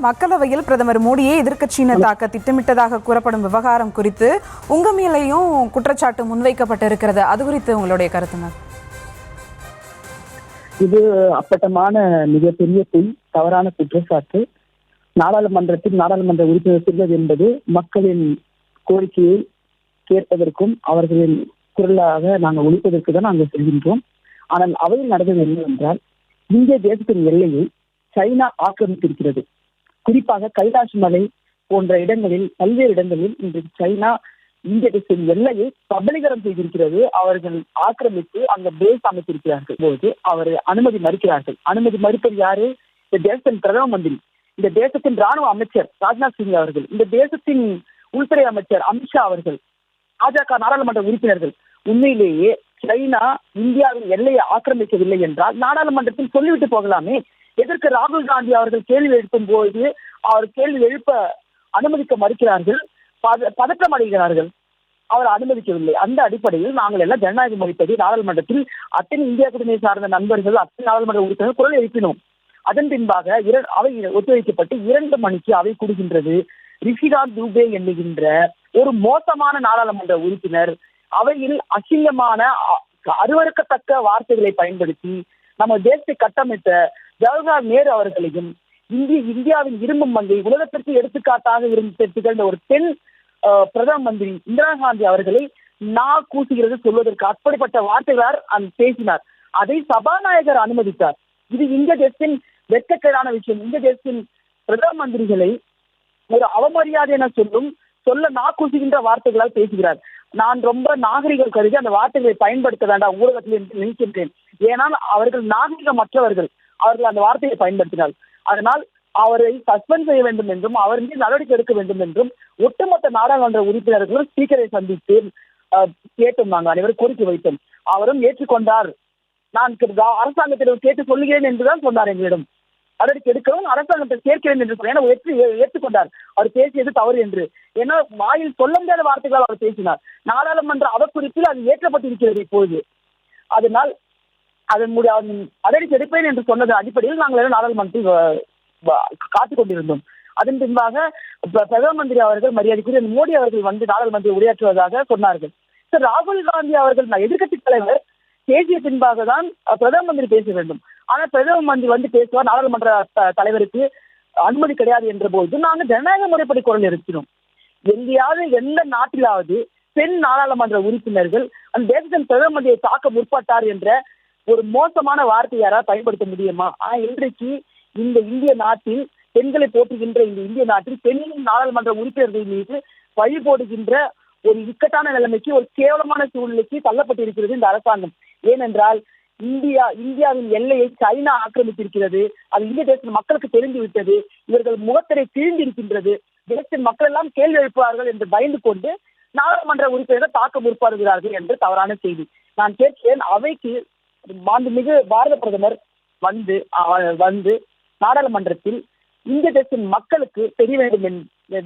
மக்களவையில் பிரதமர் மோடியை எதிர்க்கட்சியினர் தாக்க திட்டமிட்டதாக கூறப்படும் விவகாரம் குறித்து உங்க மேலேயும் குற்றச்சாட்டு முன்வைக்கப்பட்டிருக்கிறது. அது குறித்து உங்களுடைய கருத்து மேம்? இது அப்பட்டமான மிகப்பெரிய தவறான குற்றச்சாட்டு. நாடாளுமன்ற உறுப்பினர் சொல்வது என்பது மக்களின் கோரிக்கையை கேட்பதற்கும் அவர்களின் குரலாக நாங்கள் ஒழிப்பதற்கு தான் நாங்கள் செல்கின்றோம். ஆனால் அவையில் நடந்தது என்னவென்றால், இந்திய தேசத்தின் எல்லையை சைனா ஆக்கிரமித்திருக்கிறது. குறிப்பாக கைலாஷ் மலை போன்ற இடங்களில், பல்வேறு இடங்களில் இன்றைக்கு சைனா இந்திய தேசத்தின் எல்லையை கபலீகரம் செய்திருக்கிறது. அவர்கள் ஆக்கிரமித்து அங்க பேஸ் அமைத்திருக்கிறார்கள் போது அவர் அனுமதி மறுக்கிறார்கள். அனுமதி மறுப்பது யாரு? இந்த தேசத்தின் பிரதம மந்திரி, இந்த தேசத்தின் ராணுவ அமைச்சர் ராஜ்நாத் சிங் அவர்கள், இந்த தேசத்தின் உள்துறை அமைச்சர் அமித்ஷா அவர்கள், பாஜக நாடாளுமன்ற உறுப்பினர்கள். உண்மையிலேயே சைனா இந்தியாவின் எல்லையை ஆக்கிரமிக்கவில்லை என்றால் நாடாளுமன்றத்தில் சொல்லிவிட்டு போகலாமே. எதற்கு ராகுல் காந்தி அவர்கள் கேள்வி எழுப்பும் போது அவர் கேள்வி எழுப்ப அனுமதிக்க மறுக்கிறார்கள், பதற்றம் அடைகிறார்கள்? அவர் அனுமதிக்கவில்லை. அந்த அடிப்படையில் நாங்கள் எல்லாம் ஜனநாயகம் அளிப்பது நாடாளுமன்றத்தில் அத்தனை இந்தியா கூட்டணியை சார்ந்த நண்பர்கள், அத்தனை நாடாளுமன்ற உறுப்பினர்கள் குரல் எழுப்பினோம். அதன் பின்பாக அவை ஒத்திவைக்கப்பட்டு 2 மணிக்கு அவை கூடுகின்றது. ரிஷிகாந்த் துபே என்கின்ற ஒரு மோசமான நாடாளுமன்ற உறுப்பினர் அவையில் அசிங்கமான அருவருக்கத்தக்க வார்த்தைகளை பயன்படுத்தி நம்ம தேசத்தை கட்டமைத்த ஜவஹர்லால் நேரு அவர்களையும், இந்தியாவின் இரும்பு மங்கை, உலகத்திற்கு எடுத்துக்காட்டாக இருந்து திகழ்ந்த ஒரு பெண் பிரதம மந்திரி இந்திரா காந்தி அவர்களை கூசுகிறது சொல்வதற்கு அப்படிப்பட்ட வார்த்தைகளால் பேசினார். அதை சபாநாயகர் அனுமதித்தார். இது இந்திய தேசத்தின் வெட்கக்கேடான விஷயம். இந்திய தேசத்தின் பிரதம மந்திரிகளை ஒரு அவமரியாதை என சொல்ல கூசுகின்ற வார்த்தைகளால் பேசுகிறார். நான் ரொம்ப நாகரிகம் கருதி அந்த வார்த்தைகளை பயன்படுத்த வேண்டாம் ஊடகத்தில் என்று நினைக்கின்றேன். ஏனால் அவர்கள் நாகரிகமற்றவர்கள். அவர்கள் அந்த வார்த்தையை பயன்படுத்தினார். அதனால் அவரை சஸ்பெண்ட் செய்ய வேண்டும் என்றும் அவர் மீது நடவடிக்கை எடுக்க வேண்டும் என்றும் ஒட்டுமொத்த நாடாளுமன்ற உறுப்பினர்களும் ஸ்பீக்கரை சந்தித்து கேட்டோம். நாங்கள் அனைவரும் கோரிக்கை வைத்தோம். அவரும் ஏற்றுக்கொண்டார். நான் அரசாங்கத்திடம் கேட்டு சொல்லுகிறேன் என்றுதான் சொன்னார். எங்களிடம் நடவடிக்கை எடுக்கவும் அரசாங்கத்தை கேட்கிறேன் என்று சொன்னார். ஏற்றுக்கொண்டார். அவர் பேசியது தவறு என்று. ஏன்னா வாயில் சொல்ல முடியாத வார்த்தைகளால் அவர் பேசினார். நாடாளுமன்ற அவக்குறிப்பில் அது ஏற்றப்பட்டிருக்கிறது இப்போது. அதனால் நடவடிக்கை எடுப்பேன் என்று சொன்னது அடிப்படையில் நாங்கள் நாடாளுமன்றத்தில் காத்துக் கொண்டிருந்தோம். அதன் பின்பாக பிரதம மந்திரி அவர்கள், மரியாதைக்குரிய மோடி அவர்கள் நாடாளுமன்றத்தில் உரையாற்றுவதாக சொன்னார்கள். ராகுல் காந்தி அவர்கள் எதிர்க்கட்சி தலைவர் பேசிய பின்பாக தான் பிரதம மந்திரி பேச வேண்டும். ஆனால் பிரதம மந்திரி பேசுவார், நாடாளுமன்ற தலைவருக்கு அனுமதி கிடையாது என்ற போது நாங்கள் ஜனநாயக முறைப்படி குரல் எழுப்பினோம். எந்த நாட்டிலாவது பெண் நாடாளுமன்ற உறுப்பினர்கள் அந்த தேசத்தின் பிரதம மந்திரியை தாக்க முற்பட்டார் என்ற ஒரு மோசமான வார்த்தை யாராவது பயன்படுத்த முடியுமா? இன்றைக்கு இந்த இந்திய நாட்டில், பெண்களை போற்றுகின்ற இந்த இந்திய நாட்டில் பெண் நாடாளுமன்ற உறுப்பினர்கள் மீது வழி போடுகின்ற ஒரு இக்கட்டான நிலைமைக்கு, ஒரு கேவலமான சூழ்நிலைக்கு தள்ளப்பட்டிருக்கிறது இந்த அரசாங்கம். ஏனென்றால் இந்தியாவின் எல்லையை சைனா ஆக்கிரமித்திருக்கிறது. அது இந்திய தேச மக்களுக்கு தெரிந்து விட்டது. இவர்கள் முகத்திரை கிழிந்திருக்கின்றது. தேசத்தின் மக்கள் எல்லாம் கேள்வி எழுப்புவார்கள் என்று பயந்து கொண்டு நாடாளுமன்ற உறுப்பினர்கள் தாக்க முற்படுகிறார்கள் என்று தவறான செய்தி. நான் கேட்கிறேன், அவைக்கு மாண்புமிகு பாரத பிரதமர் வந்து நாடாளுமன்றத்தில் இந்திய தேசத்தின் மக்களுக்கு தெரிய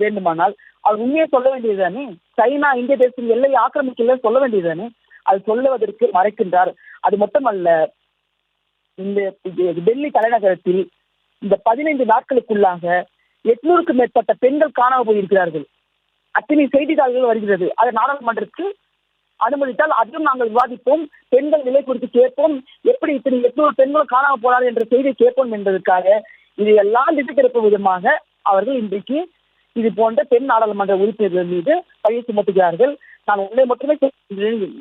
வேண்டுமானால் அவர் உண்மையை சொல்ல வேண்டியதுதானே? சைனா இந்திய தேசத்தின் எல்லையை ஆக்கிரமிக்கல சொல்ல வேண்டியதுதானே? அது சொல்லுவதற்கு மறைக்கின்றார். அது மட்டுமல்ல, இந்த டெல்லி தலைநகரத்தில் இந்த 15 நாட்களுக்குள்ளாக 800க்கும் மேற்பட்ட பெண்கள் காணாமல் போயிருக்கிறார்கள். அத்தனை செய்தித்தாள்கள் வருகிறது. அதை நாடாளுமன்றத்தில் அனுமதித்தால் அதுவும் நாங்கள் விவாதிப்போம். பெண்கள் நிலை குறித்து கேட்போம். எப்படி இத்தனை 800 பெண்கள் காணாமல் போனார் என்ற செய்தியை கேட்போம் என்பதற்காக இது எல்லாம் திசை திருப்பும் விதமாக அவர்கள் இன்றைக்கு இது போன்ற பெண் நாடாளுமன்ற உறுப்பினர்கள் மீது பழியை சுமத்துகிறார்கள். நான் உங்களை மட்டுமே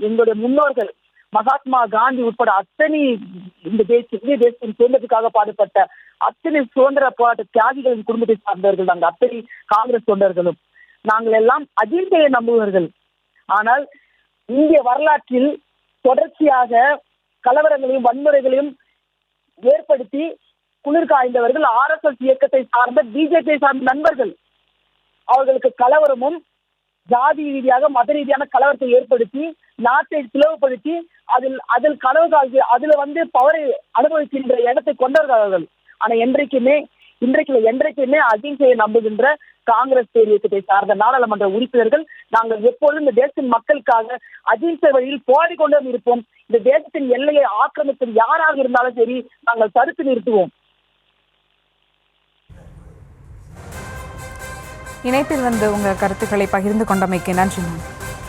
எங்களுடைய முன்னோர்கள் மகாத்மா காந்தி உட்பட அத்தனை இந்திய தேசத்தின் சுதந்திரத்துக்காக பாடுபட்ட அத்தனை சுதந்திர போராட்ட தியாகிகளின் குடும்பத்தை சார்ந்தவர்கள் நாங்கள், அத்தனை காங்கிரஸ் தொண்டர்களும். நாங்கள் எல்லாம் அகிம்சையை நம்புவர்கள். ஆனால் இந்திய வரலாற்றில் தொடர்ச்சியாக கலவரங்களையும் வன்முறைகளையும் ஏற்படுத்தி குளிர் காய்ந்தவர்கள் RSS இயக்கத்தை சார்ந்த, பிஜேபியை சார்ந்த நண்பர்கள். அவர்களுக்கு கலவரமும் ஜாதி ரீதியாக மத ரீதியான கலவரத்தை ஏற்படுத்தி நாட்டை பிளவுபடுத்தி அதில் கனவு கால்வி அதுல பவரை அனுபவிக்கின்ற இடத்தை கொண்டவர்கள் அவர்கள். ஆனா என்றைக்குமே அகிம்சையை நம்புகின்ற காங்கிரஸ் இயக்கத்தை சார்ந்த நாடாளுமன்ற உறுப்பினர்கள் நாங்கள் எப்பொழுதும் இந்த தேசத்தின் மக்களுக்காக அகிம்சை வழியில் போராடி கொண்டே இருப்போம். இந்த தேசத்தின் எல்லையை ஆக்கிரமிக்கும் யாராக இருந்தாலும் சரி, நாங்கள் தடுத்து நிறுத்துவோம். இணைப்பில் வந்து உங்க கருத்துக்களை பகிர்ந்து கொண்டமைக்கு நன்றி மேம்.